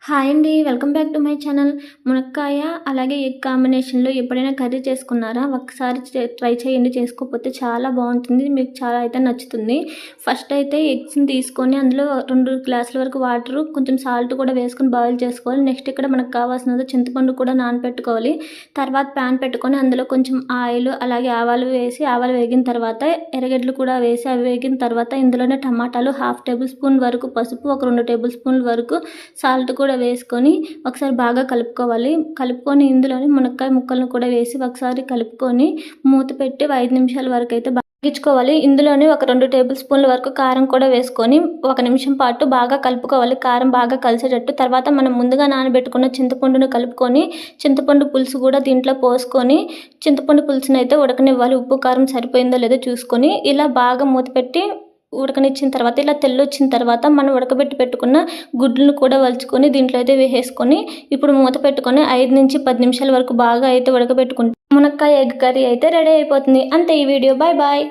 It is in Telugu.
హాయ్ అండి. Welcome back to my channel. మునక్కాయ అలాగే ఎగ్ కాంబినేషన్‌లో ఎప్పుడైనా కర్రీ చేసుకున్నారా? ఒక్కసారి ట్రై చేయండి. చేసుకోకపోతే చాలా బావుంటుంది. మీకు చాలా అయితే నచ్చుతుంది. ఫస్ట్ అయితే ఎగ్స్‌ని తీసుకొని అందులో 2 గ్లాసుల వరకు వాటరు, కొంచెం సాల్ట్ కూడా వేసుకొని బాయిల్ చేసుకోవాలి. నెక్స్ట్ ఇక్కడ మనకు కావాల్సినది చింతపండు కూడా నానబెట్టుకోవాలి. తర్వాత ప్యాన్ పెట్టుకొని అందులో కొంచెం ఆయిల్ అలాగే ఆవాలు వేసి ఆవాలు వేగిన తర్వాత ఎర్రగడ్డలు కూడా వేసి అవి వేగిన తర్వాత ఇందులోనే టమాటాలు, హాఫ్ టేబుల్ స్పూన్ వరకు పసుపు, ఒక 2 టేబుల్ స్పూన్ల వరకు సాల్ట్ కూడా వేసుకొని ఒకసారి బాగా కలుపుకొని ఇందులోనే మునక్కాయ ముక్కలను కూడా వేసి ఒకసారి కలుపుకొని మూత పెట్టి 5 నిమిషాల వరకు అయితే మగ్గించుకోవాలి. ఇందులోనే ఒక 2 టేబుల్ స్పూన్ల వరకు కారం కూడా వేసుకొని 1 నిమిషం పాటు బాగా కలుపుకోవాలి. కారం బాగా కలిసేటట్టు. తర్వాత మనం ముందుగా నానబెట్టుకున్న చింతపండును కలుపుకొని చింతపండు పులుసు కూడా దీంట్లో పోసుకొని చింతపండు పులుసుని అయితే ఉడకనివ్వాలి. ఉప్పు కారం సరిపోయిందో లేదో చూసుకొని ఇలా బాగా మూత పెట్టి ఉడకనిచ్చిన తర్వాత ఇలా తెల్లొచ్చిన తర్వాత మనం ఉడకబెట్టి పెట్టుకున్న గుడ్లను కూడా వలుచుకొని దీంట్లో అయితే వేసేసుకొని ఇప్పుడు మూత పెట్టుకొని 5 నుంచి 10 నిమిషాల వరకు బాగా అయితే ఉడకబెట్టుకుంటే మునక్కాయ ఎగ్ కర్రీ అయితే రెడీ అయిపోతుంది. అంతే ఈ వీడియో. Bye bye.